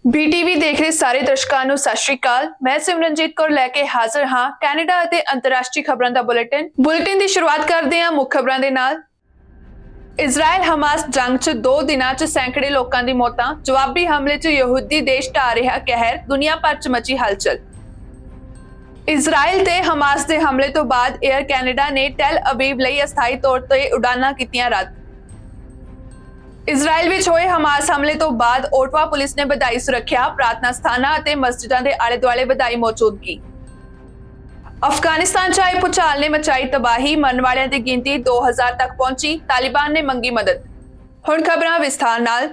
BTV ਦੇਖ ਰਹੇ ਸਾਰੇ ਦਰਸ਼ਕਾਂ ਨੂੰ ਸਤਿ ਸ਼੍ਰੀ ਅਕਾਲ। ਮੈਂ ਸਿਮਰਨਜੀਤ ਕੌਰ ਲੈ ਕੇ ਹਾਜ਼ਰ ਹਾਂ ਕੈਨੇਡਾ ਅਤੇ ਅੰਤਰਰਾਸ਼ਟਰੀ ਖਬਰਾਂ ਦਾ ਬੁਲੇਟਿਨ ਦੀ ਸ਼ੁਰੂਆਤ ਕਰਦੇ ਹਾਂ ਮੁੱਖ ਖਬਰਾਂ ਦੇ ਨਾਲ। ਇਜ਼ਰਾਈਲ ਹਮਾਸ ਜੰਗ 'ਚ 2 ਦਿਨਾਂ 'ਚ ਸੈਂਕੜੇ ਲੋਕਾਂ ਦੀ ਮੌਤਾਂ, ਜਵਾਬੀ ਹਮਲੇ 'ਚ ਯਹੂਦੀ ਦੇਸ਼ ਢਾਹ ਰਿਹਾ ਕਹਿਰ, ਦੁਨੀਆ ਭਰ 'ਚ ਮਚੀ ਹਲਚਲ। ਇਜ਼ਰਾਈਲ ਤੇ ਹਮਾਸ ਦੇ ਹਮਲੇ ਤੋਂ ਬਾਅਦ 에ਅਰ ਕੈਨੇਡਾ ਨੇ ਟੈਲ ਅਬੀਬ ਲਈ ਅਸਥਾਈ ਤੌਰ ਤੇ ਉਡਾਨਾਂ ਕੀਤੀਆਂ ਰੱਦ। ਇਜ਼ਰਾਈਲ ਵਿੱਚ ਹੋਏ ਹਮਾਸ ਹਮਲੇ ਤੋਂ ਬਾਅਦ ਓਟਵਾ ਪੁਲਿਸ ਨੇ ਵਧਾਈ ਸੁਰੱਖਿਆ, ਪ੍ਰਾਰਥਨਾ ਸਥਾਨਾਂ ਅਤੇ ਮਸਜਿਦਾਂ ਦੇ ਆਲੇ-ਦੁਆਲੇ ਵਧਾਈ ਮੌਜੂਦਗੀ। ਅਫਗਾਨਿਸਤਾਨ 'ਚ ਆਏ ਭੂਚਾਲ ਨੇ ਮਚਾਈ ਤਬਾਹੀ, ਮਰਨ ਵਾਲਿਆਂ ਦੀ ਗਿਣਤੀ 2000 ਤੱਕ ਪਹੁੰਚੀ, ਤਾਲਿਬਾਨ ਨੇ ਮੰਗੀ ਮਦਦ। ਹੁਣ ਖਬਰਾਂ ਵਿਸਥਾਰ ਨਾਲ।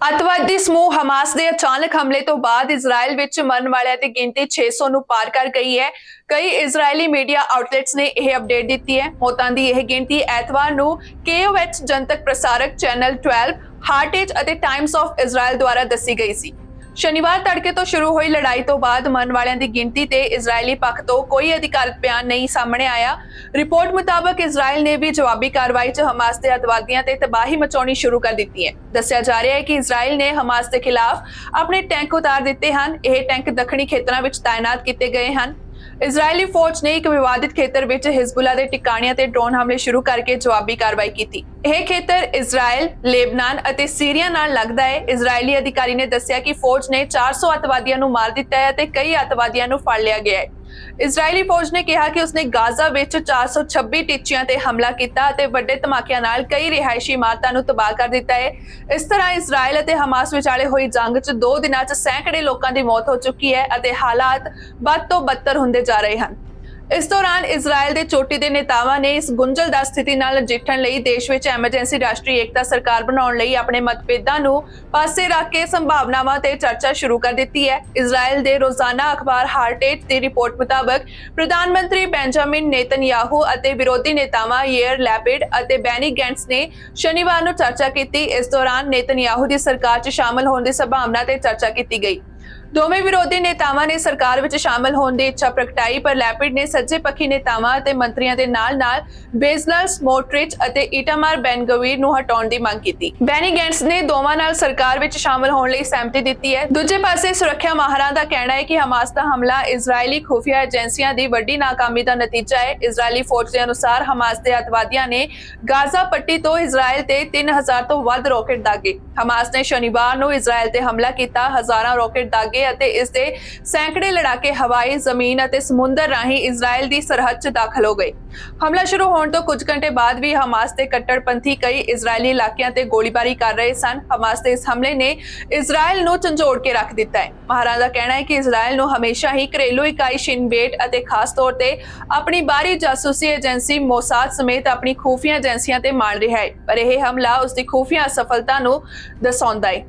ਅੱਤਵਾਦੀ ਸਮੂਹ ਹਮਾਸ ਦੇ ਅਚਾਨਕ ਹਮਲੇ ਤੋਂ ਬਾਅਦ ਇਜ਼ਰਾਈਲ ਵਿੱਚ ਮਰਨ ਵਾਲਿਆਂ ਦੀ ਗਿਣਤੀ 600 ਨੂੰ ਪਾਰ ਕਰ ਗਈ ਹੈ। ਕਈ ਇਜ਼ਰਾਈਲੀ ਮੀਡੀਆ ਆਊਟਲੈਟਸ ਨੇ ਇਹ ਅਪਡੇਟ ਦਿੱਤੀ ਹੈ। ਮੌਤਾਂ ਦੀ ਇਹ ਗਿਣਤੀ ਐਤਵਾਰ ਨੂੰ KOH ਜਨਤਕ ਪ੍ਰਸਾਰਕ ਚੈਨਲ 12, ਹਾਰਟੇਜ ਅਤੇ ਟਾਈਮਸ ਆਫ ਇਜ਼ਰਾਈਲ ਦੁਆਰਾ ਦੱਸੀ ਗਈ ਸੀ। ਸ਼ਨੀਵਾਰ ਤੜਕੇ ਤੋਂ ਸ਼ੁਰੂ ਹੋਈ ਲੜਾਈ ਤੋਂ ਬਾਅਦ ਮਰਨ ਵਾਲਿਆਂ ਦੀ ਗਿਣਤੀ ਤੇ ਇਜ਼ਰਾਈਲੀ ਪੱਖ ਤੋਂ ਕੋਈ ਅਧਿਕਾਰਤ ਬਿਆਨ ਨਹੀਂ ਸਾਹਮਣੇ ਆਇਆ। ਰਿਪੋਰਟ ਮੁਤਾਬਕ ਇਜ਼ਰਾਈਲ ਨੇ ਵੀ ਜਵਾਬੀ ਕਾਰਵਾਈ 'ਚ ਹਮਾਸ ਦੇ ਅੱਤਵਾਦੀਆਂ ਤੇ ਤਬਾਹੀ ਮਚਾਉਣੀ ਸ਼ੁਰੂ ਕਰ ਦਿੱਤੀ ਹੈ। ਦੱਸਿਆ ਜਾ ਰਿਹਾ ਹੈ ਕਿ ਇਜ਼ਰਾਈਲ ਨੇ ਹਮਾਸ ਦੇ ਖਿਲਾਫ ਆਪਣੇ ਟੈਂਕ ਉਤਾਰ ਦਿੱਤੇ ਹਨ। ਇਹ ਟੈਂਕ ਦੱਖਣੀ ਖੇਤਰਾਂ ਵਿੱਚ ਤਾਇਨਾਤ ਕੀਤੇ ਗਏ ਹਨ। ਇਜ਼ਰਾਈਲੀ ਫੌਜ ਨੇ ਇੱਕ ਵਿਵਾਦਿਤ ਖੇਤਰ ਵਿੱਚ ਹਿਜ਼ਬੁੱਲਾ ਦੇ ਟਿਕਾਣਿਆਂ ਤੇ ਡਰੋਨ ਹਮਲੇ ਸ਼ੁਰੂ ਕਰਕੇ ਜਵਾਬੀ ਕਾਰਵਾਈ ਕੀਤੀ। ਇਹ ਖੇਤਰ ਇਜ਼ਰਾਈਲ, ਲੇਬਨਾਨ ਅਤੇ ਸੀਰੀਆ ਨਾਲ ਲੱਗਦਾ ਹੈ। ਇਜ਼ਰਾਈਲੀ ਅਧਿਕਾਰੀ ਨੇ ਦੱਸਿਆ ਕਿ ਫੌਜ ਨੇ 400 ਅੱਤਵਾਦੀਆਂ ਨੂੰ ਮਾਰ ਦਿੱਤਾ ਹੈ ਅਤੇ ਕਈ ਅੱਤਵਾਦੀਆਂ ਨੂੰ ਫੜ ਲਿਆ ਗਿਆ ਹੈ। ਇਜ਼ਰਾਈਲੀ ਫੌਜ ਨੇ ਕਿਹਾ ਕਿ ਉਸਨੇ ਗਾਜ਼ਾ ਵਿੱਚ 426 ਟੀਚਿਆਂ ਤੇ ਹਮਲਾ ਕੀਤਾ ਅਤੇ ਵੱਡੇ ਧਮਾਕਿਆਂ ਨਾਲ ਕਈ ਰਿਹਾਇਸ਼ੀ ਇਮਾਰਤਾਂ ਨੂੰ ਤਬਾਹ ਕਰ ਦਿੱਤਾ ਹੈ। ਇਸ ਤਰ੍ਹਾਂ ਇਜ਼ਰਾਈਲ ਅਤੇ ਹਮਾਸ ਵਿਚਾਲੇ ਹੋਈ ਜੰਗ 'ਚ 2 ਦਿਨਾਂ 'ਚ ਸੈਂਕੜੇ ਲੋਕਾਂ ਦੀ ਮੌਤ ਹੋ ਚੁੱਕੀ ਹੈ ਅਤੇ ਹਾਲਾਤ ਬਦ ਤੋਂ ਬਦਤਰ ਹੁੰਦੇ ਜਾ ਰਹੇ ਹਨ। ਇਸ ਦੌਰਾਨ ਇਜ਼ਰਾਈਲ ਦੇ ਚੋਟੀ ਦੇ ਨੇਤਾਵਾਂ ਨੇ ਇਸ ਗੁੰਝਲਦਾਰ ਸਥਿਤੀ ਨਾਲ ਨਜਿੱਠਣ ਲਈ ਦੇਸ਼ ਵਿੱਚ ਐਮਰਜੈਂਸੀ ਰਾਸ਼ਟਰੀ ਏਕਤਾ ਸਰਕਾਰ ਬਣਾਉਣ ਲਈ ਆਪਣੇ ਮਤਭੇਦਾਂ ਨੂੰ ਪਾਸੇ ਰੱਖ ਕੇ ਸੰਭਾਵਨਾਵਾਂ ਤੇ ਚਰਚਾ ਸ਼ੁਰੂ ਕਰ ਦਿੱਤੀ ਹੈ। ਇਜ਼ਰਾਈਲ ਦੇ ਰੋਜ਼ਾਨਾ ਅਖਬਾਰ ਹਾਰਟੇਜ ਦੀ ਰਿਪੋਰਟ ਮੁਤਾਬਕ ਪ੍ਰਧਾਨ ਮੰਤਰੀ ਬੈਂਜਾਮਿਨ ਨੇਤਨਯਾਹੂ ਅਤੇ ਵਿਰੋਧੀ ਨੇਤਾਵਾਂ ਯੇਰ ਲੈਪਿਡ ਅਤੇ ਬੈਨੀ ਗੈਂਟਸ ਨੇ ਸ਼ਨੀਵਾਰ ਨੂੰ ਚਰਚਾ ਕੀਤੀ। ਇਸ ਦੌਰਾਨ ਨੇਤਨਯਾਹੂ ਦੀ ਸਰਕਾਰ 'ਚ ਸ਼ਾਮਲ ਹੋਣ ਦੀ ਸੰਭਾਵਨਾ ਤੇ ਚਰਚਾ ਕੀਤੀ ਗਈ। ਦੋਵੇਂ ਵਿਰੋਧੀ ਨੇਤਾਵਾਂ ਨੇ ਸਰਕਾਰ ਵਿੱਚ ਸ਼ਾਮਲ ਹੋਣ ਦੀ ਇੱਛਾ ਪ੍ਰਗਟਾਈ, ਪਰ ਲੈਪਿਡ ਨੇ ਸੱਜੇ ਪੱਖੀ ਨੇਤਾਵਾਂ ਅਤੇ ਮੰਤਰੀਆਂ ਦੇ ਨਾਲ-ਨਾਲ ਬੇਜ਼ਲਰ ਸਮੋਟ੍ਰਿਚ ਅਤੇ ਇਟਾਮਾਰ ਬੈਨ-ਗਵੀਰ ਨੂੰ ਹਟਾਉਣ ਦੀ ਮੰਗ ਕੀਤੀ। ਬੈਨੀ ਗੈਂਟਸ ਨੇ ਦੋਵਾਂ ਨਾਲ ਸਰਕਾਰ ਵਿੱਚ ਸ਼ਾਮਲ ਹੋਣ ਲਈ ਸਹਿਮਤੀ ਦਿੱਤੀ ਹੈ। ਦੂਜੇ ਪਾਸੇ ਸੁਰੱਖਿਆ ਮਾਹਰਾਂ ਦਾ ਕਹਿਣਾ ਹੈ ਕਿ ਹਮਾਸ ਦਾ ਹਮਲਾ ਇਜ਼ਰਾਈਲੀ ਖੁਫੀਆ ਏਜੰਸੀਆਂ ਦੀ ਵੱਡੀ ਨਾਕਾਮੀ ਦਾ ਨਤੀਜਾ ਹੈ। ਇਜ਼ਰਾਈਲੀ ਫੌਜ ਦੇ ਅਨੁਸਾਰ ਹਮਾਸ ਦੇ ਅੱਤਵਾਦੀਆਂ ਨੇ ਗਾਜ਼ਾ ਪੱਟੀ ਤੋਂ ਇਜ਼ਰਾਈਲ ਤੇ 3000 ਤੋਂ ਵੱਧ ਰੌਕਟ ਦਾਗੇ। ਹਮਾਸ ਨੇ ਸ਼ਨੀਵਾਰ ਨੂੰ ਇਜ਼ਰਾਈਲ ਤੇ ਹਮਲਾ ਕੀਤਾ, ਹਜ਼ਾਰਾਂ ਰੌਕਟ ਦਾਗੇ ਅਤੇ ਇਸ ਦੇ ਸੈਂਕੜੇ ਲੜਾਕੇ ਹਵਾਈ, ਜ਼ਮੀਨ ਅਤੇ ਸਮੁੰਦਰ ਰਾਹੀਂ ਇਜ਼ਰਾਈਲ ਦੀ ਸਰਹੱਦ 'ਚ ਦਾਖਲ ਹੋ ਗਏ। ਹਮਲਾ ਸ਼ੁਰੂ ਹੋਣ ਤੋਂ ਕੁਝ ਘੰਟੇ ਬਾਅਦ ਵੀ ਹਮਾਸ ਦੇ ਕੱਟੜਪੰਥੀ ਕਈ ਇਜ਼ਰਾਈਲੀ ਇਲਾਕਿਆਂ ਤੇ ਗੋਲੀਬਾਰੀ ਕਰ ਰਹੇ ਸਨ। ਹਮਾਸ ਦੇ ਇਸ ਹਮਲੇ ਨੇ ਇਜ਼ਰਾਈਲ ਨੂੰ ਝੰਜੋੜ ਕੇ ਰੱਖ ਦਿੱਤਾ ਹੈ। ਮਾਹਰਾਂ ਦਾ ਕਹਿਣਾ ਹੈ ਕਿ ਇਜ਼ਰਾਈਲ ਨੂੰ ਹਮੇਸ਼ਾ ਹੀ ਘਰੇਲੂ ਇਕਾਈ ਸ਼ਿਨ ਬੇਟ ਅਤੇ ਖਾਸ ਤੌਰ ਤੇ ਆਪਣੀ ਬਾਹਰੀ ਜਾਸੂਸੀ ਏਜੰਸੀ ਮੋਸਾਦ ਸਮੇਤ ਆਪਣੀ ਖੂਫੀਆ ਏਜੰਸੀਆਂ ਤੇ ਮਾਣ ਰਿਹਾ ਹੈ, ਪਰ ਇਹ ਹਮਲਾ ਉਸ ਦੀ ਖੂਫੀਆ ਅਸਫਲਤਾ ਨੂੰ ਦਰਸਾਉਂਦਾ ਹੈ।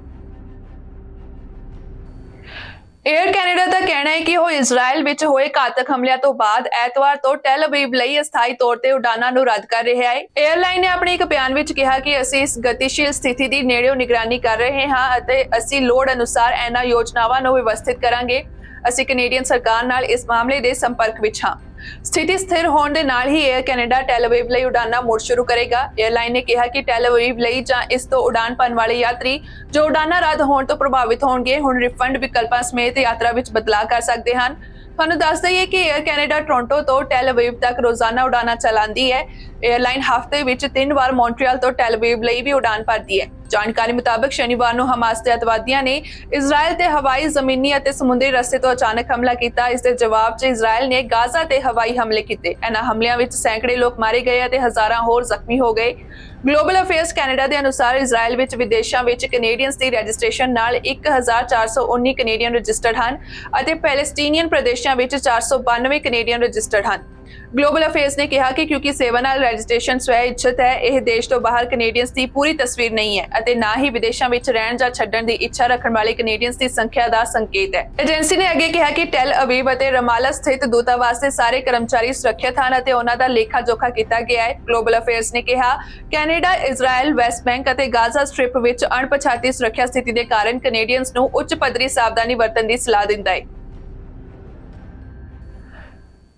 에ਅਰ ਕੈਨੇਡਾ ਦਾ ਕਹਿਣਾ ਹੈ ਕਿ ਉਹ ਇਜ਼ਰਾਈਲ ਵਿੱਚ ਹੋਏ ਘਾਤਕ ਹਮਲਿਆਂ ਤੋਂ ਬਾਅਦ ਐਤਵਾਰ ਤੋਂ ਟੈਲ ਅਬੀਬ ਲਈ ਅਸਥਾਈ ਤੌਰ ਤੇ ਉਡਾਨਾਂ ਨੂੰ ਰੱਦ ਕਰ ਰਿਹਾ ਹੈ। 에ਅਰਲਾਈਨ ਨੇ ਆਪਣੇ ਇੱਕ ਬਿਆਨ ਵਿੱਚ ਕਿਹਾ ਕਿ ਅਸੀਂ ਇਸ ਗਤੀਸ਼ੀਲ ਸਥਿਤੀ ਦੀ ਨੇੜਿਓਂ ਨਿਗਰਾਨੀ ਕਰ ਰਹੇ ਹਾਂ ਅਤੇ ਅਸੀਂ ਲੋੜ ਅਨੁਸਾਰ ਇਹਨਾਂ ਯੋਜਨਾਵਾਂ ਨੂੰ ਵਿਵਸਥਿਤ ਕਰਾਂਗੇ। ਅਸੀਂ ਕੈਨੇਡੀਅਨ ਸਰਕਾਰ ਨਾਲ ਇਸ ਮਾਮਲੇ ਦੇ ਸੰਪਰਕ ਵਿੱਚ ਹਾਂ। ਸਥਿਤੀ ਸਥਿਰ ਹੋਣ ਦੇ ਨਾਲ ਹੀ 에ਅਰ ਕੈਨੇਡਾ ਟੈਲ ਅਬੀਬ ਲਈ ਉਡਾਨਾਂ ਮੁੜ ਸ਼ੁਰੂ ਕਰੇਗਾ। 에ਅਰਲਾਈਨ ਨੇ ਕਿਹਾ ਕਿ ਟੈਲ ਅਬੀਬ ਲਈ ਜਾਂ ਇਸ ਤੋਂ ਉਡਾਨ ਭਰਨ ਵਾਲੇ ਯਾਤਰੀ ਜੋ ਉਡਾਨਾਂ ਰੱਦ ਹੋਣ ਤੋਂ ਪ੍ਰਭਾਵਿਤ ਹੋਣਗੇ, ਹੁਣ ਰਿਫੰਡ ਵਿਕਲਪਾਂ ਸਮੇਤ ਯਾਤਰਾ ਵਿੱਚ ਬਦਲਾਅ ਕਰ ਸਕਦੇ ਹਨ। ਤੁਹਾਨੂੰ ਦੱਸ ਦਈਏ ਕਿ 에ਅਰ ਕੈਨੇਡਾ ਟੋਰਾਂਟੋ ਤੋਂ ਟੈਲ ਅਬੀਬ ਤੱਕ ਰੋਜ਼ਾਨਾ ਉਡਾਨਾਂ ਚਲਾਉਂਦੀ ਹੈ। 에ਅਰਲਾਈਨ ਹਫ਼ਤੇ ਵਿੱਚ 3 ਵਾਰ ਮੌਂਟਰੀਅਲ ਤੋਂ ਟੈਲ ਅਬੀਬ ਲਈ ਵੀ ਉਡਾਨ ਭਰਦੀ ਹੈ। ਜਾਣਕਾਰੀ ਮੁਤਾਬਕ ਸ਼ਨੀਵਾਰ ਨੂੰ ਹਮਾਸ ਦੇ ਅੱਤਵਾਦੀਆਂ ਨੇ ਇਜ਼ਰਾਈਲ ਤੇ ਹਵਾਈ, ਜ਼ਮੀਨੀ ਅਤੇ ਸਮੁੰਦਰੀ ਰਸਤੇ ਤੋਂ ਅਚਾਨਕ ਹਮਲਾ ਕੀਤਾ। ਇਸ ਦੇ ਜਵਾਬ 'ਚ ਇਜ਼ਰਾਈਲ ਨੇ ਗਾਜ਼ਾ ਤੇ ਹਵਾਈ ਹਮਲੇ ਕੀਤੇ। ਇਹਨਾਂ ਹਮਲਿਆਂ ਵਿੱਚ ਸੈਂਕੜੇ ਲੋਕ ਮਾਰੇ ਗਏ ਅਤੇ ਹਜ਼ਾਰਾਂ ਹੋਰ ਜ਼ਖਮੀ ਹੋ ਗਏ। ਗਲੋਬਲ ਅਫੇਅਰਸ ਕੈਨੇਡਾ ਦੇ ਅਨੁਸਾਰ ਇਜ਼ਰਾਈਲ ਵਿੱਚ ਵਿਦੇਸ਼ਾਂ ਵਿੱਚ ਕੈਨੇਡੀਅਨਸ ਦੀ ਰਜਿਸਟ੍ਰੇਸ਼ਨ ਨਾਲ 1419 ਕੈਨੇਡੀਅਨ ਰਜਿਸਟਰਡ ਹਨ ਅਤੇ ਪੈਲੇਸਟੀਨੀਅਨ ਪ੍ਰਦੇਸ਼ਾਂ ਵਿੱਚ 492 ਕੈਨੇਡੀਅਨ ਰਜਿਸਟਰਡ ਹਨ। ਗਲੋਬਲ ਅਫੇਅਰਸ ਨੇ ਕਿਹਾ ਕਿ ਕਿਉਂਕਿ ਸੇਵਾ ਨਾਲ ਰਜਿਸਟ੍ਰੇਸ਼ਨ ਸਵੈ ਇੱਛਤ ਹੈ, ਇਹ ਦੇਸ਼ ਤੋਂ ਬਾਹਰ ਕੈਨੇਡੀਅਨਸ ਦੀ ਪੂਰੀ ਤਸਵੀਰ ਨਹੀਂ ਹੈ ਅਤੇ ਨਾ ਹੀ ਵਿਦੇਸ਼ਾਂ ਵਿੱਚ ਰਹਿਣ ਜਾਂ ਛੱਡਣ ਦੀ ਇੱਛਾ ਰੱਖਣ ਵਾਲੇ ਕੈਨੇਡੀਅਨਸ ਦੀ ਸੰਖਿਆ ਦਾ ਸੰਕੇਤ ਹੈ। ਏਜੰਸੀ ਨੇ ਅੱਗੇ ਕਿਹਾ ਕਿ ਟੈਲ ਅਬੀਬ ਅਤੇ ਰਮਾਲਾ ਸਥਿਤ ਦੂਤਾਵਾਸ ਦੇ ਸਾਰੇ ਕਰਮਚਾਰੀ ਸੁਰੱਖਿਅਤ ਹਨ ਅਤੇ ਉਹਨਾਂ ਦਾ ਲੇਖਾ ਜੋਖਾ ਕੀਤਾ ਗਿਆ ਹੈ। ਗਲੋਬਲ ਅਫੇਅਰਸ ਨੇ ਕਿਹਾ ਕੈਨੇਡਾ, ਇਜ਼ਰਾਈਲ, ਵੈਸਟ ਬੈਂਕ ਅਤੇ ਗਾਜ਼ਾ ਸਟ੍ਰਿਪ ਵਿੱਚ ਅਣਪਛਾਤੀ ਸੁਰੱਖਿਆ ਸਥਿਤੀ ਦੇ ਕਾਰਨ ਕੈਨੇਡੀਅਨਸ ਨੂੰ ਉੱਚ ਪੱਧਰੀ ਸਾਵਧਾਨੀ ਵਰਤਣ ਦੀ ਸਲਾਹ ਦਿੰਦਾ ਹੈ।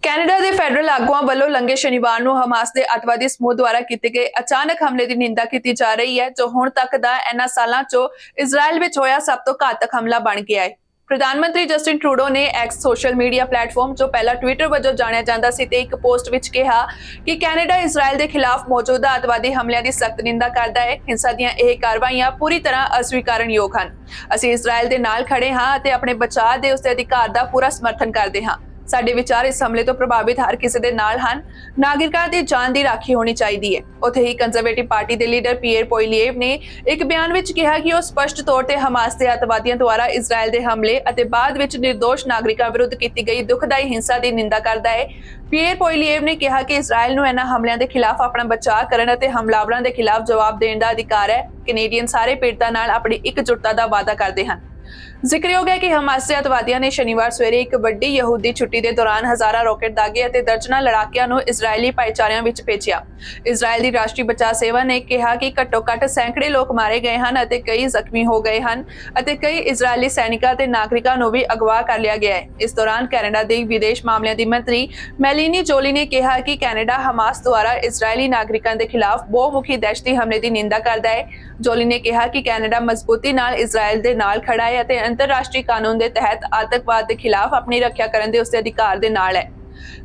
ਕੈਨੇਡਾ ਦੇ ਫੈਡਰਲ ਆਗੂਆਂ ਵੱਲੋਂ ਲੰਘੇ ਸ਼ਨੀਵਾਰ ਨੂੰ ਹਮਾਸ ਦੇ ਅੱਤਵਾਦੀ ਸਮੂਹ ਦੁਆਰਾ ਕੀਤੇ ਗਏ ਅਚਾਨਕ ਹਮਲੇ ਦੀ ਨਿੰਦਾ ਕੀਤੀ ਜਾ ਰਹੀ ਹੈ, ਜੋ ਹੁਣ ਤੱਕ ਦਾ ਇਹਨਾਂ ਸਾਲਾਂ 'ਚੋਂ ਇਜ਼ਰਾਈਲ ਵਿੱਚ ਹੋਇਆ ਸਭ ਤੋਂ ਘਾਤਕ ਹਮਲਾ ਬਣ ਗਿਆ ਹੈ। ਪ੍ਰਧਾਨ ਮੰਤਰੀ ਜਸਟਿਨ ਟਰੂਡੋ ਨੇ ਐਕਸ ਸੋਸ਼ਲ ਮੀਡੀਆ ਪਲੇਟਫਾਰਮ ਜੋ ਪਹਿਲਾਂ ਟਵਿੱਟਰ ਵਜੋਂ ਜਾਣਿਆ ਜਾਂਦਾ ਸੀ ਤੇ ਇੱਕ ਪੋਸਟ ਵਿੱਚ ਕਿਹਾ ਕਿ ਕੈਨੇਡਾ ਇਜ਼ਰਾਈਲ ਦੇ ਖਿਲਾਫ ਮੌਜੂਦਾ ਅੱਤਵਾਦੀ ਹਮਲਿਆਂ ਦੀ ਸਖਤ ਨਿੰਦਾ ਕਰਦਾ ਹੈ। ਹਿੰਸਾ ਦੀਆਂ ਇਹ ਕਾਰਵਾਈਆਂ ਪੂਰੀ ਤਰ੍ਹਾਂ ਅਸਵੀਕਾਰਨਯੋਗ ਹਨ। ਅਸੀਂ ਇਜ਼ਰਾਈਲ ਦੇ ਨਾਲ ਖੜੇ ਹਾਂ ਅਤੇ ਆਪਣੇ ਬਚਾਅ ਦੇ ਉਸਦੇ ਅਧਿਕਾਰ ਦਾ ਪੂਰਾ ਸਮਰਥਨ ਕਰਦੇ ਹਾਂ। ਸਾਡੇ ਵਿਚਾਰ ਇਸ ਹਮਲੇ ਤੋਂ ਪ੍ਰਭਾਵਿਤ ਹਰ ਕਿਸੇ ਦੇ ਨਾਲ ਹਨ। ਨਾਗਰਿਕਾਂ ਦੀ ਜਾਨ ਦੀ ਰਾਖੀ ਹੋਣੀ ਚਾਹੀਦੀ ਹੈ। ਉੱਥੇ ਹੀ ਕੰਜ਼ਰਵੇਟਿਵ ਪਾਰਟੀ ਦੇ ਲੀਡਰ ਪੀਅਰ ਪੋਇਲੀਏਵ ਨੇ ਇੱਕ ਬਿਆਨ ਵਿੱਚ ਕਿਹਾ ਕਿ ਉਹ ਸਪਸ਼ਟ ਤੌਰ ਤੇ ਹਮਾਸ ਦੇ ਅੱਤਵਾਦੀਆਂ ਦੁਆਰਾ ਇਜ਼ਰਾਈਲ ਦੇ ਹਮਲੇ ਅਤੇ ਬਾਅਦ ਵਿੱਚ ਨਿਰਦੋਸ਼ ਨਾਗਰਿਕਾਂ ਵਿਰੁੱਧ ਕੀਤੀ ਗਈ ਦੁਖਦਾਈ ਹਿੰਸਾ ਦੀ ਨਿੰਦਾ ਕਰਦਾ ਹੈ। ਪੀਅਰ ਪੋਇਲੀਏਵ ਨੇ ਕਿਹਾ ਕਿ ਇਜ਼ਰਾਈਲ ਨੂੰ ਇਹਨਾਂ ਹਮਲਿਆਂ ਦੇ ਖਿਲਾਫ ਆਪਣਾ ਬਚਾਅ ਕਰਨ ਅਤੇ ਹਮਲਾਵਰਾਂ ਦੇ ਖਿਲਾਫ ਜਵਾਬ ਦੇਣ ਦਾ ਅਧਿਕਾਰ ਹੈ। ਕੈਨੇਡੀਅਨ ਸਾਰੇ ਪੀੜਤਾਂ ਨਾਲ ਆਪਣੀ ਇਕਜੁੱਟਤਾ ਦਾ ਵਾਅਦਾ ਕਰਦੇ ਹਨ। ਜ਼ਿਕਰਯੋਗ ਹੈ ਕਿ ਹਮਾਸ ਦੇ ਅੱਤਵਾਦੀਆਂ ਨੇ ਸ਼ਨੀਵਾਰ ਸਵੇਰੇ ਇੱਕ ਵੱਡੀ ਯਹੂਦੀ ਛੁੱਟੀ ਦੇ ਦੌਰਾਨ ਹਜ਼ਾਰਾਂ ਰੌਕਟ ਦਾਗੇ ਅਤੇ ਦਰਜਨਾਂ ਲੜਾਕਿਆਂ ਨੂੰ ਇਜ਼ਰਾਈਲੀ ਭਾਈਚਾਰਿਆਂ ਵਿੱਚ ਭੇਜਿਆ। ਇਜ਼ਰਾਈਲ ਦੀ ਰਾਸ਼ਟਰੀ ਬਚਾਅ ਸੇਵਾ ਨੇ ਕਿਹਾ ਕਿ ਘੱਟੋ-ਘੱਟ ਸੈਂਕੜੇ ਲੋਕ ਮਾਰੇ ਗਏ ਹਨ ਅਤੇ ਕਈ ਜ਼ਖਮੀ ਹੋ ਗਏ ਹਨ ਅਤੇ ਕਈ ਇਜ਼ਰਾਈਲੀ ਸੈਨਿਕਾਂ ਤੇ ਨਾਗਰਿਕਾਂ ਨੂੰ ਵੀ ਅਗਵਾ ਕਰ ਲਿਆ ਗਿਆ ਹੈ। ਇਸ ਦੌਰਾਨ ਕੈਨੇਡਾ ਦੇ ਵਿਦੇਸ਼ ਮਾਮਲਿਆਂ ਦੀ ਮੰਤਰੀ ਮੈਲੀਨੀ ਜੋਲੀ ਨੇ ਕਿਹਾ ਕਿ ਕੈਨੇਡਾ ਹਮਾਸ ਦੁਆਰਾ ਇਜ਼ਰਾਈਲੀ ਨਾਗਰਿਕਾਂ ਦੇ ਖਿਲਾਫ ਬਹੁਮੁਖੀ ਦਹਿਸ਼ਤੀ ਹਮਲੇ ਦੀ ਨਿੰਦਾ ਕਰਦਾ ਹੈ। ਜੋਲੀ ਨੇ ਕਿਹਾ ਕਿ ਕੈਨੇਡਾ ਮਜ਼ਬੂਤੀ ਨਾਲ ਇਜ਼ਰਾਈਲ ਦੇ ਨਾਲ ਖੜਾ ਹੈ ਅਤੇ ਅੰਤਰਰਾਸ਼ਟਰੀ ਕਾਨੂੰਨ ਦੇ ਤਹਿਤ ਆਤੰਕਵਾਦ ਦੇ ਖਿਲਾਫ ਆਪਣੀ ਰੱਖਿਆ ਕਰਨ ਦੇ ਉਸਦੇ ਅਧਿਕਾਰ ਦੇ ਨਾਲ ਹੈ।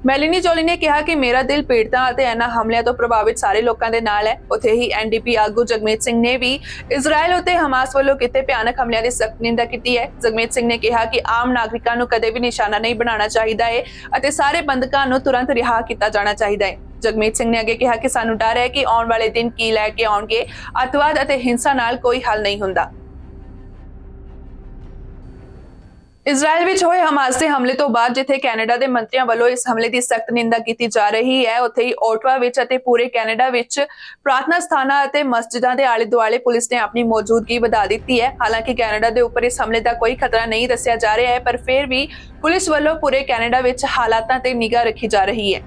ਮੈਲੀਨੀ ਜੋਲੀ ਨੇ ਕਿਹਾ ਕਿ ਮੇਰਾ ਦਿਲ ਪੀੜਤਾਂ ਅਤੇ ਇਹਨਾਂ ਹਮਲਿਆਂ ਤੋਂ ਪ੍ਰਭਾਵਿਤ ਸਾਰੇ ਲੋਕਾਂ ਦੇ ਨਾਲ ਹੈ। ਉੱਥੇ ਹੀ ਐਨਡੀਪੀ ਆਗੂ ਜਗਮੀਤ ਸਿੰਘ ਨੇ ਵੀ ਇਜ਼ਰਾਈਲ ਉੱਤੇ ਹਮਾਸ ਵੱਲੋਂ ਕੀਤੇ ਭਿਆਨਕ ਹਮਲਿਆਂ ਦੀ ਸਖਤ ਨਿੰਦਾ ਕੀਤੀ ਹੈ। ਜਗਮੀਤ ਸਿੰਘ ਨੇ ਕਿਹਾ ਕਿ ਆਮ ਨਾਗਰਿਕਾਂ ਨੂੰ ਕਦੇ ਵੀ ਨਿਸ਼ਾਨਾ ਨਹੀਂ ਬਣਾਉਣਾ ਚਾਹੀਦਾ ਹੈ ਅਤੇ ਸਾਰੇ ਬੰਦਕਾਂ ਨੂੰ ਤੁਰੰਤ ਰਿਹਾ ਕੀਤਾ ਜਾਣਾ ਚਾਹੀਦਾ ਹੈ। ਜਗਮੀਤ ਸਿੰਘ ਨੇ ਅੱਗੇ ਕਿਹਾ ਕਿ ਸਾਨੂੰ ਡਰ ਹੈ ਕਿ ਆਉਣ ਵਾਲੇ ਦਿਨ ਕੀ ਲੈ ਕੇ ਆਉਣਗੇ। ਅੱਤਵਾਦ ਅਤੇ ਹਿੰਸਾ ਨਾਲ ਕੋਈ ਹੱਲ ਨਹੀਂ ਹੁੰਦਾ। ਇਜ਼ਰਾਈਲ ਵਿੱਚ ਹੋਏ ਹਮਾਸ ਦੇ ਹਮਲੇ ਤੋਂ ਬਾਅਦ ਜਿੱਥੇ ਕੈਨੇਡਾ ਦੇ ਮੰਤਰੀਆਂ ਵੱਲੋਂ ਇਸ ਹਮਲੇ ਦੀ ਸਖਤ ਨਿੰਦਾ ਕੀਤੀ ਜਾ ਰਹੀ ਹੈ, ਉੱਥੇ ਹੀ ਓਟਵਾ ਵਿੱਚ ਅਤੇ ਪੂਰੇ ਕੈਨੇਡਾ ਵਿੱਚ ਪ੍ਰਾਰਥਨਾ ਸਥਾਨਾਂ ਅਤੇ ਮਸਜਿਦਾਂ ਦੇ ਆਲੇ-ਦੁਆਲੇ ਪੁਲਿਸ ਨੇ ਆਪਣੀ ਮੌਜੂਦਗੀ ਵਧਾ ਦਿੱਤੀ ਹੈ। ਹਾਲਾਂਕਿ ਕੈਨੇਡਾ ਦੇ ਉੱਪਰ ਇਸ ਹਮਲੇ ਦਾ ਕੋਈ ਖਤਰਾ ਨਹੀਂ ਦੱਸਿਆ ਜਾ ਰਿਹਾ ਹੈ, ਪਰ ਫਿਰ ਵੀ ਪੁਲਿਸ ਵੱਲੋਂ ਪੂਰੇ ਕੈਨੇਡਾ ਵਿੱਚ ਹਾਲਾਤਾਂ ਤੇ ਨਿਗਾਹ ਰੱਖੀ ਜਾ ਰਹੀ ਹੈ।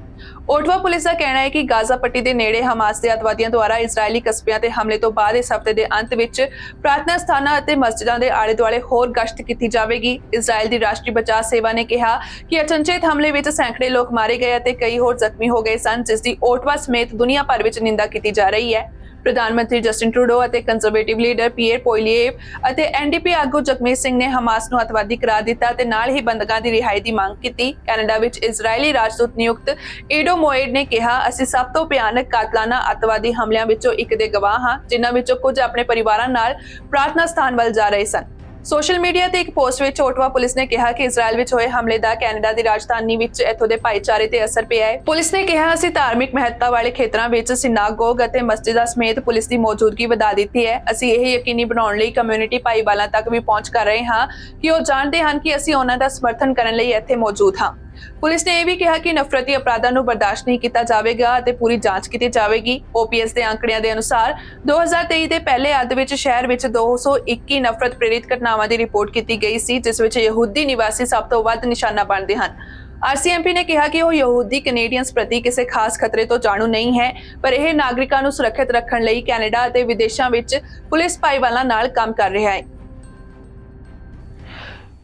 ਓਟਵਾ ਪੁਲਿਸ ਦਾ ਕਹਿਣਾ ਹੈ ਕਿ ਗਾਜ਼ਾ ਪੱਟੀ ਦੇ ਨੇੜੇ ਹਮਾਸ ਦੇ ਅੱਤਵਾਦੀਆਂ ਦੁਆਰਾ ਇਜ਼ਰਾਈਲੀ ਕਸਬਿਆਂ ਤੇ ਹਮਲੇ ਤੋਂ ਬਾਅਦ ਇਸ ਹਫ਼ਤੇ ਦੇ ਅੰਤ ਵਿੱਚ ਪ੍ਰਾਰਥਨਾ ਸਥਾਨਾਂ ਅਤੇ ਮਸਜਿਦਾਂ ਦੇ ਆਲੇ-ਦੁਆਲੇ ਹੋਰ ਗਸ਼ਤ ਕੀਤੀ ਜਾਵੇਗੀ। ਇਜ਼ਰਾਈਲ ਦੀ ਰਾਸ਼ਟਰੀ ਬਚਾਅ ਸੇਵਾ ਨੇ ਕਿਹਾ ਕਿ ਅਚਨਚੇਤ ਹਮਲੇ ਵਿੱਚ ਸੈਂਕੜੇ ਲੋਕ ਮਾਰੇ ਗਏ ਅਤੇ ਕਈ ਹੋਰ ਜ਼ਖਮੀ ਹੋ ਗਏ ਸਨ, ਜਿਸ ਦੀ ਓਟਵਾ ਸਮੇਤ ਦੁਨੀਆ ਭਰ ਵਿੱਚ ਨਿੰਦਾ ਕੀਤੀ ਜਾ ਰਹੀ ਹੈ। ਪ੍ਰਧਾਨ ਮੰਤਰੀ ਜਸਟਿਨ ਟਰੂਡੋ ਅਤੇ ਕੰਜ਼ਰਵੇਟਿਵ ਲੀਡਰ ਪੀਅਰ ਪੋਇਲੀਏਵ ਅਤੇ ਐਨਡੀਪੀ ਆਗੂ ਜਗਮੀਤ ਸਿੰਘ ਨੇ ਹਮਾਸ ਨੂੰ ਅੱਤਵਾਦੀ ਕਰਾਰ ਦਿੱਤਾ ਤੇ ਨਾਲ ਹੀ ਬੰਦਕਾਂ ਦੀ ਰਿਹਾਈ ਦੀ ਮੰਗ ਕੀਤੀ। ਕੈਨੇਡਾ ਵਿੱਚ ਇਜ਼ਰਾਈਲੀ ਰਾਜਦੂਤ ਨਿਯੁਕਤ ਈਡੋ ਮੋਏਡ ਨੇ ਕਿਹਾ, ਅਸੀਂ ਸਭ ਤੋਂ ਭਿਆਨਕ ਕਾਤਲਾਨਾ ਅੱਤਵਾਦੀ ਹਮਲਿਆਂ ਵਿੱਚੋਂ ਇੱਕ ਦੇ ਗਵਾਹ ਹਾਂ, ਜਿਨ੍ਹਾਂ ਵਿੱਚੋਂ ਕੁਝ ਆਪਣੇ ਪਰਿਵਾਰਾਂ ਨਾਲ ਪ੍ਰਾਰਥਨਾ ਸਥਾਨ ਵੱਲ ਜਾ ਰਹੇ ਸਨ। ਸੋਸ਼ਲ ਮੀਡੀਆ ਤੇ ਇੱਕ ਪੋਸਟ ਵਿੱਚ ਓਟਵਾ ਪੁਲਿਸ ਨੇ ਕਿਹਾ ਕਿ ਇਜ਼ਰਾਈਲ ਵਿੱਚ ਹੋਏ ਹਮਲੇ ਦਾ ਕੈਨੇਡਾ ਦੀ ਰਾਜਧਾਨੀ ਵਿੱਚ ਇੱਥੋਂ ਦੇ ਭਾਈਚਾਰੇ ਤੇ ਅਸਰ ਪਿਆ ਹੈ। ਪੁਲਿਸ ਨੇ ਕਿਹਾ, ਅਸੀਂ ਧਾਰਮਿਕ ਮਹੱਤਤਾ ਵਾਲੇ ਖੇਤਰਾਂ ਵਿੱਚ ਸਿਨਾਗੋਗ ਅਤੇ ਮਸਜਿਦਾਂ ਸਮੇਤ ਪੁਲਿਸ ਦੀ ਮੌਜੂਦਗੀ ਵਧਾ ਦਿੱਤੀ ਹੈ। ਅਸੀਂ ਇਹ ਯਕੀਨੀ ਬਣਾਉਣ ਲਈ ਕਮਿਊਨਿਟੀ ਭਾਈਵਾਲਾਂ ਤੱਕ ਵੀ ਪਹੁੰਚ ਕਰ ਰਹੇ ਹਾਂ ਕਿ ਉਹ ਜਾਣਦੇ ਹਨ ਕਿ ਅਸੀਂ ਉਹਨਾਂ ਦਾ ਸਮਰਥਨ ਕਰਨ ਲਈ ਇੱਥੇ ਮੌਜੂਦ ਹਾਂ। ਪੁਲਿਸ ਨੇ ਇਹ ਵੀ ਕਿਹਾ ਕਿ ਨਫ਼ਰਤੀ ਅਪਰਾਧਾਂ ਨੂੰ ਬਰਦਾਸ਼ਤ ਨਹੀਂ ਕੀਤਾ ਜਾਵੇਗਾ ਅਤੇ ਪੂਰੀ ਜਾਂਚ ਕੀਤੀ ਜਾਵੇਗੀ। ਓਪੀਐਸ ਦੇ ਅੰਕੜਿਆਂ ਦੇ ਅਨੁਸਾਰ 2023 ਦੇ ਪਹਿਲੇ ਅੱਧ ਵਿੱਚ ਸ਼ਹਿਰ ਵਿੱਚ 221 ਨਫ਼ਰਤ ਪ੍ਰੇਰਿਤ ਘਟਨਾਵਾਂ ਦੀ ਰਿਪੋਰਟ ਕੀਤੀ ਗਈ ਸੀ, ਜਿਸ ਵਿੱਚ ਯਹੂਦੀ ਨਿਵਾਸੀ ਸਭ ਤੋਂ ਵੱਧ ਨਿਸ਼ਾਨਾ ਬਣਦੇ ਹਨ। ਆਰਸੀਐਮਪੀ ਨੇ ਕਿਹਾ ਕਿ ਉਹ ਯਹੂਦੀ ਕੈਨੇਡੀਅਨਸ ਪ੍ਰਤੀ ਕਿਸੇ ਖਾਸ ਖਤਰੇ ਤੋਂ ਜਾਣੂ ਨਹੀਂ ਹੈ, ਪਰ ਇਹ ਨਾਗਰਿਕਾਂ ਨੂੰ ਸੁਰੱਖਿਅਤ ਰੱਖਣ ਲਈ ਕੈਨੇਡਾ ਅਤੇ ਵਿਦੇਸ਼ਾਂ ਵਿੱਚ ਪੁਲਿਸ ਭਾਈਵਾਲਾਂ ਨਾਲ ਕੰਮ ਕਰ ਰਿਹਾ ਹੈ।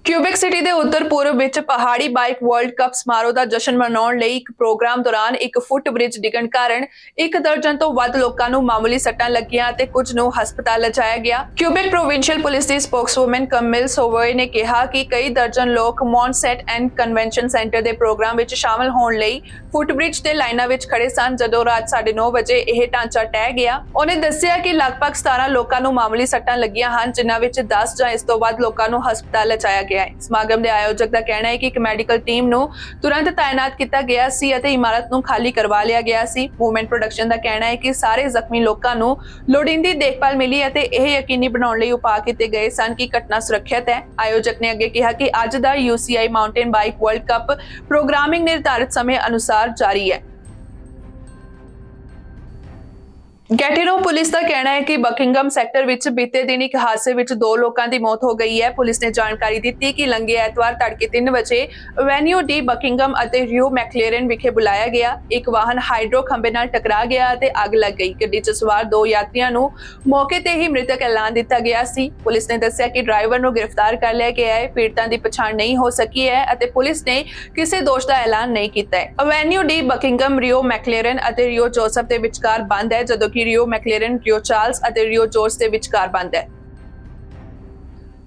ਕਿਊਬਿਕ ਸਿਟੀ ਦੇ ਉੱਤਰ ਪੂਰਬ ਵਿੱਚ ਪਹਾੜੀ ਬਾਈਕ ਵਰਲਡ ਕੱਪ ਸਮਾਰੋਹ ਦਾ ਜਸ਼ਨ ਮਨਾਉਣ ਲਈ ਇੱਕ ਪ੍ਰੋਗਰਾਮ ਦੌਰਾਨ ਇੱਕ ਫੁੱਟ ਬ੍ਰਿਜ ਡਿੱਗਣ ਕਾਰਨ 1 ਦਰਜਨ ਤੋਂ ਵੱਧ ਲੋਕਾਂ ਨੂੰ ਮਾਮੂਲੀ ਸੱਟਾਂ ਲੱਗੀਆਂ ਅਤੇ ਕੁਝ ਨੂੰ ਹਸਪਤਾਲ ਲਿਜਾਇਆ ਗਿਆ। ਕਿਊਬਿਕ ਪ੍ਰੋਵਿੰਸ਼ੀਅਲ ਪੁਲਿਸ ਦੀ ਸਪੋਕਸਵੂਮਨ ਕਮਿਲ ਸੋਵੋਏ ਨੇ ਕਿਹਾ ਕਿ ਕਈ ਦਰਜਨ ਲੋਕ ਮੌਨਸੈਟ ਐਂਡ ਕਨਵੈਨਸ਼ਨ ਸੈਂਟਰ ਦੇ ਪ੍ਰੋਗਰਾਮ ਵਿੱਚ ਸ਼ਾਮਲ ਹੋਣ ਲਈ ਫੁੱਟ ਬ੍ਰਿਜ ਦੇ ਲਾਈਨਾਂ ਵਿੱਚ ਖੜੇ ਸਨ ਜਦੋਂ ਰਾਤ 9:30 ਵਜੇ ਇਹ ਢਾਂਚਾ ਟਹਿ ਗਿਆ। ਉਹਨੇ ਦੱਸਿਆ ਕਿ ਲਗਭਗ 17 ਲੋਕਾਂ ਨੂੰ ਮਾਮੂਲੀ ਸੱਟਾਂ ਲੱਗੀਆਂ ਹਨ, ਜਿਨ੍ਹਾਂ ਵਿੱਚ 10 ਜਾਂ ਇਸ ਤੋਂ ਵੱਧ ਲੋਕਾਂ ਨੂੰ ਹਸਪਤਾਲ ਲਿਜਾਇਆ ਗਿਆ ਹੈ। ਸਮਾਗਮ ਦੇ ਆਯੋਜਕ ਦਾ ਕਹਿਣਾ ਹੈ ਕਿ ਇੱਕ ਮੈਡੀਕਲ ਟੀਮ ਨੂੰ ਤੁਰੰਤ ਤਾਇਨਾਤ ਕੀਤਾ ਗਿਆ ਸੀ ਅਤੇ ਇਮਾਰਤ ਨੂੰ ਖਾਲੀ ਕਰਵਾ ਲਿਆ ਗਿਆ ਸੀ। ਮੂਵਮੈਂਟ ਪ੍ਰੋਡਕਸ਼ਨ ਦਾ ਕਹਿਣਾ ਹੈ ਕਿ ਸਾਰੇ ਜ਼ਖਮੀ ਲੋਕਾਂ ਨੂੰ ਲੋੜੀਂਦੀ ਦੇਖਭਾਲ ਮਿਲੀ ਅਤੇ ਇਹ ਯਕੀਨੀ ਬਣਾਉਣ ਲਈ ਉਪਾਅ ਕੀਤੇ ਗਏ ਸਨ ਕਿ ਘਟਨਾ ਸੁਰੱਖਿਅਤ ਹੈ। ਆਯੋਜਕ ਨੇ ਅੱਗੇ ਕਿਹਾ ਕਿ ਅੱਜ ਦਾ UCI mountain bike world cup programming ਨਿਰਧਾਰਿਤ ਸਮੇਂ ਅਨੁਸਾਰ ਜਾਰੀ ਹੈ। ਗੈਟਿਰੋ ਪੁਲਿਸ ਦਾ ਕਹਿਣਾ ਹੈ ਕਿ ਬਕਿੰਗਮ ਸੈਕਟਰ ਵਿੱਚ ਬੀਤੇ ਦਿਨ ਇੱਕ ਹਾਦਸੇ ਵਿੱਚ 2 ਲੋਕਾਂ ਦੀ ਮੌਤ ਹੋ ਗਈ ਹੈ। ਪੁਲਿਸ ਨੇ ਜਾਣਕਾਰੀ ਦਿੱਤੀ ਕਿ ਲੰਘੇ ਐਤਵਾਰ ਤੜਕੇ 3 ਵਜੇ ਐਵੇਨਿਊ ਡੀ ਬਕਿੰਗਮ ਅਤੇ ਰਿਓ ਮੈਕਲੇਰਨ ਵਿਖੇ ਬੁਲਾਇਆ ਗਿਆ ਇੱਕ ਵਾਹਨ ਹਾਈਡਰੋ ਖੰਭੇ ਨਾਲ ਟਕਰਾ ਗਿਆ ਅਤੇ ਅੱਗ ਲੱਗ ਗਈ। ਗੱਡੀ 'ਚ ਸਵਾਰ 2 ਯਾਤਰੀਆਂ ਨੂੰ ਮੌਕੇ ਤੇ ਹੀ ਮ੍ਰਿਤਕ ਐਲਾਨ ਦਿੱਤਾ ਗਿਆ ਸੀ। ਪੁਲਿਸ ਨੇ ਦੱਸਿਆ ਕਿ ਡਰਾਈਵਰ ਨੂੰ ਗ੍ਰਿਫਤਾਰ ਕਰ ਲਿਆ ਗਿਆ ਹੈ। ਪੀੜਤਾਂ ਦੀ ਪਛਾਣ ਨਹੀਂ ਹੋ ਸਕੀ ਹੈ ਅਤੇ ਪੁਲਿਸ ਨੇ ਕਿਸੇ ਦੋਸ਼ ਦਾ ਐਲਾਨ ਨਹੀਂ ਕੀਤਾ ਹੈ। ਐਵੇਨਿਊ ਡੀ ਬਕਿੰਗਮ ਰਿਓ ਮੈਕਲੇਰਨ ਅਤੇ ਰਿਓ ਜੋਸਫ ਦੇ ਵਿਚਕਾਰ ਬੰਦ ਹੈ, ਜਦੋਂ ਕਿ ਰਿਓ ਮੈਕਲੇਰਨ ਰਿਓ ਚਾਰਲਸ ਅਤੇ ਰਿਓ ਜੋਰਜ ਦੇ ਵਿਚਕਾਰ ਬੰਦ ਹੈ।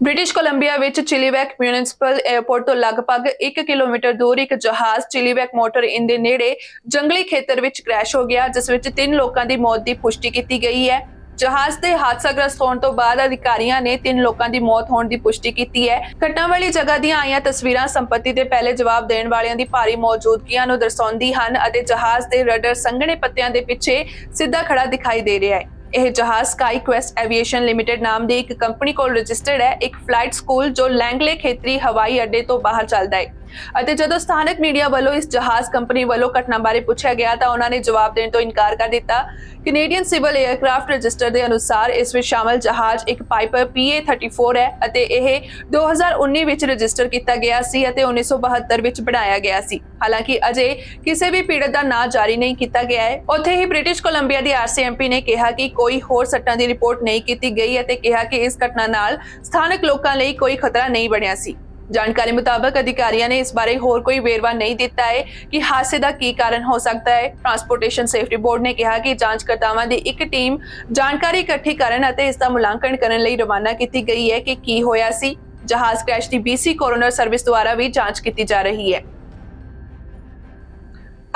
ਬ੍ਰਿਟਿਸ਼ ਕੋਲੰਬੀਆ ਵਿੱਚ ਚਿਲੀਵੈਕ ਮਿਊਨਿਸਪਲ 에ਅਰਪੋਰਟ ਤੋਂ ਲਗਭਗ 1 ਕਿਲੋਮੀਟਰ ਦੂਰ ਇੱਕ ਜਹਾਜ਼ ਚਿਲੀਵੈਕ ਮੋਟਰ ਇਨ ਦੇ ਨੇੜੇ ਜੰਗਲੀ ਖੇਤਰ ਵਿੱਚ ਕ੍ਰੈਸ਼ ਹੋ ਗਿਆ, ਜਿਸ ਵਿੱਚ 3 ਲੋਕਾਂ ਦੀ ਮੌਤ ਦੀ ਪੁਸ਼ਟੀ ਕੀਤੀ ਗਈ ਹੈ। ਜਹਾਜ਼ ਦੇ ਹਾਦਸਾਗ੍ਰਸਤ ਹੋਣ ਤੋਂ ਬਾਅਦ ਅਧਿਕਾਰੀਆਂ ਨੇ 3 ਲੋਕਾਂ ਦੀ ਮੌਤ ਹੋਣ ਦੀ ਪੁਸ਼ਟੀ ਕੀਤੀ ਹੈ। ਘਟਨਾ ਵਾਲੀ ਜਗ੍ਹਾ ਦੀਆਂ ਆਈਆਂ ਤਸਵੀਰਾਂ ਸੰਪत्ति ਦੇ ਪਹਿਲੇ ਜਵਾਬ ਦੇਣ ਵਾਲਿਆਂ ਦੀ ਭਾਰੀ ਮੌਜੂਦਗੀਆਂ ਨੂੰ ਦਰਸਾਉਂਦੀ ਹਨ ਅਤੇ ਜਹਾਜ਼ ਦੇ ਰਡਰ ਸੰਘਣੇ ਪੱਤਿਆਂ ਦੇ ਪਿੱਛੇ ਸਿੱਧਾ ਖੜਾ ਦਿਖਾਈ ਦੇ ਰਿਹਾ ਹੈ। ਇਹ ਜਹਾਜ਼ ਸਕਾਈ ਕੁਐਸਟ ਐਵੀਏਸ਼ਨ ਲਿਮਿਟਡ ਨਾਮ ਦੀ ਇੱਕ ਕੰਪਨੀ ਕੋਲ ਰਜਿਸਟਰਡ ਹੈ, ਇੱਕ ਫਲਾਈਟ ਸਕੂਲ ਜੋ ਲੈਂਗਲੇ ਖੇਤਰੀ ਹਵਾਈ ਅੱਡੇ ਤੋਂ ਬਾਹਰ ਚੱਲਦਾ ਹੈ। ਅਤੇ ਜਦੋਂ ਸਥਾਨਕ ਮੀਡੀਆ ਵੱਲੋਂ ਇਸ ਜਹਾਜ਼ ਕੰਪਨੀ ਵੱਲੋਂ ਘਟਨਾ ਬਾਰੇ ਪੁੱਛਿਆ ਗਿਆ ਤਾਂ ਉਹਨਾਂ ਨੇ ਜਵਾਬ ਦੇਣ ਤੋਂ ਇਨਕਾਰ ਕਰ ਦਿੱਤਾ। ਕੈਨੇਡੀਅਨ ਸਿਵਲ 에ਅਰਕ੍ਰਾਫਟ ਰਜਿਸਟਰ ਦੇ ਅਨੁਸਾਰ ਇਸ ਵਿੱਚ ਸ਼ਾਮਲ ਜਹਾਜ਼ ਇੱਕ ਪਾਈਪਰ PA-34 ਹੈ ਅਤੇ ਇਹ 2019 ਵਿੱਚ ਰਜਿਸਟਰ ਕੀਤਾ ਗਿਆ ਸੀ ਅਤੇ 1972 ਵਿੱਚ ਬਣਾਇਆ ਗਿਆ ਸੀ। ਹਾਲਾਂਕਿ ਅਜੇ ਕਿਸੇ ਵੀ ਪੀੜਤ ਦਾ ਨਾਂ ਜਾਰੀ ਨਹੀਂ ਕੀਤਾ ਗਿਆ ਹੈ। ਉੱਥੇ ਹੀ ਬ੍ਰਿਟਿਸ਼ ਕੋਲੰਬੀਆ ਦੀ RCMP ਨੇ ਕਿਹਾ ਕਿ ਕੋਈ ਹੋਰ ਸੱਟਾਂ ਦੀ ਰਿਪੋਰਟ ਨਹੀਂ ਕੀਤੀ ਗਈ ਅਤੇ ਕਿਹਾ ਕਿ ਇਸ ਘਟਨਾ ਨਾਲ ਸਥਾਨਕ ਲੋਕਾਂ ਲਈ ਕੋਈ ਖਤਰਾ ਨਹੀਂ ਬਣਿਆ ਸੀ। ਜਾਣਕਾਰੀ ਮੁਤਾਬਕ ਅਧਿਕਾਰੀਆਂ ਨੇ ਇਸ ਬਾਰੇ ਹੋਰ ਕੋਈ ਵੇਰਵਾ ਨਹੀਂ ਦਿੱਤਾ ਹੈ ਕਿ ਹਾਦਸੇ ਦਾ ਕੀ ਕਾਰਨ ਹੋ ਸਕਦਾ ਹੈ। ਟਰਾਂਸਪੋਰਟੇਸ਼ਨ ਸੇਫਟੀ ਬੋਰਡ ਨੇ ਕਿਹਾ ਕਿ ਜਾਂਚਕਰਤਾਵਾਂ ਦੀ ਇੱਕ ਟੀਮ ਜਾਣਕਾਰੀ ਇਕੱਠੀ ਕਰਨ ਅਤੇ ਇਸ ਦਾ ਮੁਲਾਂਕਣ ਕਰਨ ਲਈ ਰਵਾਨਾ ਕੀਤੀ ਗਈ ਹੈ ਕਿ ਕੀ ਹੋਇਆ ਸੀ। ਜਹਾਜ਼ ਕ੍ਰੈਸ਼ ਦੀ BC ਕੋਰੋਨਰ ਸਰਵਿਸ ਦੁਆਰਾ ਵੀ ਜਾਂਚ ਕੀਤੀ ਜਾ ਰਹੀ ਹੈ।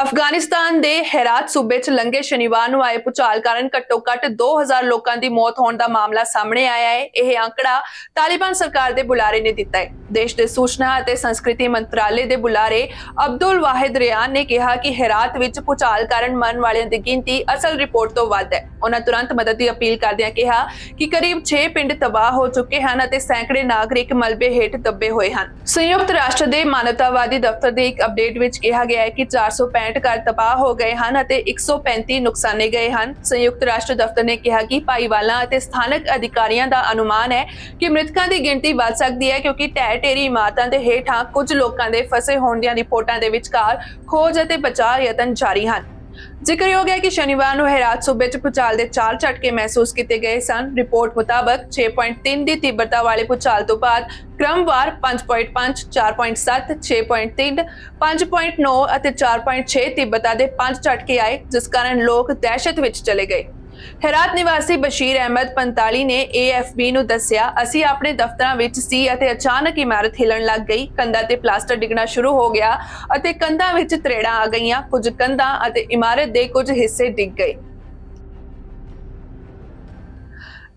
ਅਫਗਾਨਿਸਤਾਨ ਦੇ ਹੈਰਾਤ ਸੂਬੇ 'ਚ ਲੰਘੇ ਸ਼ਨੀਵਾਰ ਨੂੰ ਆਏ ਭੂਚਾਲ ਕਾਰਨ ਘੱਟੋ-ਘੱਟ 2000 ਲੋਕਾਂ ਦੀ ਮੌਤ ਹੋਣ ਦਾ ਮਾਮਲਾ ਸਾਹਮਣੇ ਆਇਆ ਹੈ। ਇਹ ਆંકੜਾ ਤਾਲਿਬਾਨ ਸਰਕਾਰ ਦੇ ਬੁਲਾਰੇ ਨੇ ਦਿੱਤਾ ਹੈ। ਦੇਸ਼ ਦੇ ਸੂਚਨਾ ਅਤੇ ਸੰਸਕ੍ਰਿਤੀ ਮੰਤਰਾਲੇ ਦੇ ਬੁਲਾਰੇ ਅਬਦੁਲ ਵਾਹਿਦ ਰਿਆਨ ਨੇ ਕਿਹਾ ਕਿ ਹੈਰਾਤ ਵਿੱਚ ਭੂਚਾਲ ਕਾਰਨ ਮਰਨ ਵਾਲਿਆਂ ਦੀ ਗਿਣਤੀ ਅਸਲ ਰਿਪੋਰਟ ਤੋਂ ਵੱਧ ਹੈ। ਉਹਨਾਂ ਤੁਰੰਤ ਮਦਦ ਦੀ ਅਪੀਲ ਕਰਦਿਆਂ ਕਿਹਾ ਕਿ ਕਰੀਬ 6 ਪਿੰਡ ਤਬਾਹ ਹੋ ਚੁੱਕੇ ਹਨ ਅਤੇ ਸੈਂਕੜੇ ਨਾਗਰਿਕ ਮਲਬੇ ਹੇਠ ਦੱਬੇ ਹੋਏ ਹਨ। ਸੰਯੁਕਤ ਰਾਸ਼ਟਰ ਦੇ ਮਾਨਵਤਾਵਾਦੀ ਦਫ਼ਤਰ ਦੇ ਇੱਕ ਅਪਡੇਟ ਵਿੱਚ ਕਿਹਾ ਗਿਆ ਹੈ ਕਿ 465 ਘਰ ਤਬਾਹ ਹੋ ਗਏ ਹਨ ਅਤੇ 135 ਨੁਕਸਾਨੇ ਗਏ ਹਨ। ਸੰਯੁਕਤ ਰਾਸ਼ਟਰ ਦਫ਼ਤਰ ਨੇ ਕਿਹਾ ਕਿ ਭਾਈਵਾਲਾਂ ਅਤੇ ਸਥਾਨਕ ਅਧਿਕਾਰੀਆਂ ਦਾ ਅਨੁਮਾਨ ਹੈ ਕਿ ਮ੍ਰਿਤਕਾਂ ਦੀ ਗਿਣਤੀ ਵੱਧ ਸਕਦੀ ਹੈ ਕਿਉਂਕਿ ਢਹਿ-ਢੇਰੀ ਇਮਾਰਤਾਂ ਦੇ ਹੇਠਾਂ ਕੁਝ ਲੋਕਾਂ ਦੇ ਫਸੇ ਹੋਣ ਦੀਆਂ ਰਿਪੋਰਟਾਂ ਦੇ ਵਿਚਕਾਰ ਖੋਜ ਅਤੇ ਬਚਾਅ ਯਤਨ ਜਾਰੀ ਹਨ। ਜ਼ਿਕਰਯੋਗ ਹੈ ਕਿ ਸ਼ਨੀਵਾਰ ਨੂੰ ਹੈਰਾਤ ਸੂਬੇ 'ਚ ਭੂਚਾਲ ਦੇ 4 ਝਟਕੇ ਮਹਿਸੂਸ ਕੀਤੇ ਗਏ ਸਨ। ਰਿਪੋਰਟ ਮੁਤਾਬਕ 6.3 ਦੀ ਤੀਬਰਤਾ ਵਾਲੇ ਭੂਚਾਲ ਤੋਂ ਬਾਅਦ ਕ੍ਰਮਵਾਰ 5.5, 4.7, 6.3, 5.9 ਅਤੇ 4.6 ਤੀਬਰਤਾ ਦੇ 5 ਝਟਕੇ ਆਏ, ਜਿਸ ਕਾਰਨ ਲੋਕ ਦਹਿਸ਼ਤ ਵਿੱਚ ਚਲੇ ਗਏ। ਹੈਰਾਤ ਨਿਵਾਸੀ ਬਸ਼ੀਰ ਅਹਿਮਦ 45 ਨੇ AFP ਨੂੰ ਦੱਸਿਆ, ਅਸੀਂ ਆਪਣੇ ਦਫ਼ਤਰਾਂ ਵਿੱਚ ਸੀ ਅਤੇ ਅਚਾਨਕ ਇਮਾਰਤ ਹਿੱਲਣ ਲੱਗ ਗਈ। ਕੰਧਾਂ ਤੇ ਪਲਾਸਟਰ ਡਿੱਗਣਾ ਸ਼ੁਰੂ ਹੋ ਗਿਆ ਅਤੇ ਕੰਧਾਂ ਵਿੱਚ ਤਰੇੜਾਂ ਆ ਗਈਆਂ। ਕੁਝ ਕੰਧਾਂ ਅਤੇ ਇਮਾਰਤ ਦੇ ਕੁਝ ਹਿੱਸੇ ਡਿੱਗ ਗਏ।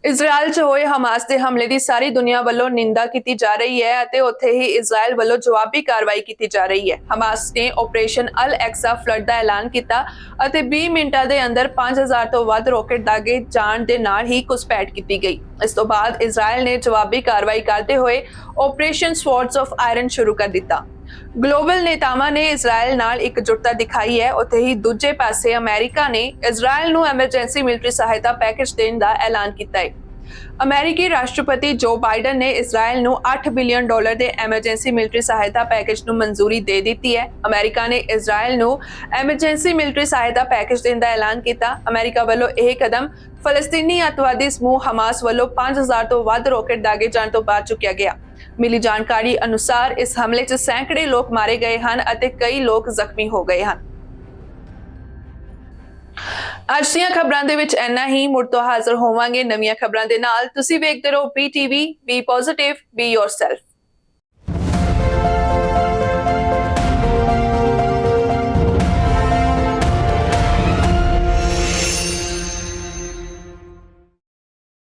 ਇਜ਼ਰਾਈਲ 'ਚ ਹੋਏ ਹਮਾਸ ਦੇ ਹਮਲੇ ਦੀ ਸਾਰੀ ਦੁਨੀਆ ਵੱਲੋਂ ਨਿੰਦਾ ਕੀਤੀ ਜਾ ਰਹੀ ਹੈ ਅਤੇ ਉੱਥੇ ਹੀ ਇਜ਼ਰਾਈਲ ਵੱਲੋਂ ਜਵਾਬੀ ਕਾਰਵਾਈ ਕੀਤੀ ਜਾ ਰਹੀ ਹੈ। ਹਮਾਸ ਨੇ ਆਪਰੇਸ਼ਨ ਅਲ ਐਕਸਾ ਫਲੱਡ ਦਾ ਐਲਾਨ ਕੀਤਾ ਅਤੇ 20 ਮਿੰਟਾਂ ਦੇ ਅੰਦਰ 5000 ਤੋਂ ਵੱਧ ਰੌਕਟ ਦਾਗੇ ਜਾਣ ਦੇ ਨਾਲ ਹੀ ਘੁਸਪੈਠ ਕੀਤੀ ਗਈ। ਇਸ ਤੋਂ ਬਾਅਦ ਇਜ਼ਰਾਈਲ ਨੇ ਜਵਾਬੀ ਕਾਰਵਾਈ ਕਰਦੇ ਹੋਏ ਆਪਰੇਸ਼ਨ ਸਵੋਰਡਸ ਆਫ ਆਇਰਨ ਸ਼ੁਰੂ ਕਰ ਦਿੱਤਾ। ਗਲੋਬਲ ਨੇਤਾਵਾਂ ਨੇ ਇਜ਼ਰਾਈਲ ਨਾਲ ਇਕਜੁੱਟਤਾ ਦਿਖਾਈ ਹੈ। ਉੱਥੇ ਹੀ ਦੂਜੇ ਪਾਸੇ ਅਮਰੀਕਾ ਨੇ ਇਜ਼ਰਾਈਲ ਨੂੰ ਐਮਰਜੈਂਸੀ ਮਿਲਟਰੀ ਸਹਾਇਤਾ ਪੈਕੇਜ ਦੇਣ ਦਾ ਐਲਾਨ ਕੀਤਾ ਹੈ। ਅਮਰੀਕੀ ਰਾਸ਼ਟਰਪਤੀ ਜੋ ਬਾਈਡਨ ਨੇ ਇਜ਼ਰਾਈਲ ਨੂੰ $8 ਬਿਲੀਅਨ ਦੇ ਐਮਰਜੈਂਸੀ ਮਿਲਟਰੀ ਸਹਾਇਤਾ ਪੈਕੇਜ ਨੂੰ ਮਨਜ਼ੂਰੀ ਦੇ ਦਿੱਤੀ ਹੈ। ਅਮਰੀਕਾ ਨੇ ਇਜ਼ਰਾਈਲ ਨੂੰ ਐਮਰਜੈਂਸੀ ਮਿਲਟਰੀ ਸਹਾਇਤਾ ਪੈਕੇਜ ਦੇਣ ਦਾ ਐਲਾਨ ਕੀਤਾ। ਅਮਰੀਕਾ ਵੱਲੋਂ ਇਹ ਕਦਮ ਫਲਸਤੀਨੀ ਅੱਤਵਾਦੀ ਸਮੂਹ ਹਮਾਸ ਵੱਲੋਂ 5000 ਤੋਂ ਵੱਧ ਰੌਕਟ ਦਾਗੇ ਜਾਣ ਤੋਂ ਬਾਅਦ ਚੁੱਕਿਆ ਗਿਆ। ਮਿਲੀ ਜਾਣਕਾਰੀ ਅਨੁਸਾਰ ਇਸ ਹਮਲੇ 'ਚ ਸੈਂਕੜੇ ਲੋਕ ਮਾਰੇ ਗਏ ਹਨ ਅਤੇ ਕਈ ਲੋਕ ਜ਼ਖਮੀ ਹੋ ਗਏ ਹਨ। ਅੱਜ ਦੀਆਂ ਖਬਰਾਂ ਦੇ ਵਿੱਚ ਇੰਨਾ ਹੀ। ਮੁੜ ਤੋਂ ਹਾਜ਼ਰ ਹੋਵਾਂਗੇ ਨਵੀਆਂ ਖਬਰਾਂ ਦੇ ਨਾਲ। ਤੁਸੀਂ ਵੇਖਦੇ ਰਹੋ BTV, B positive, B yourself.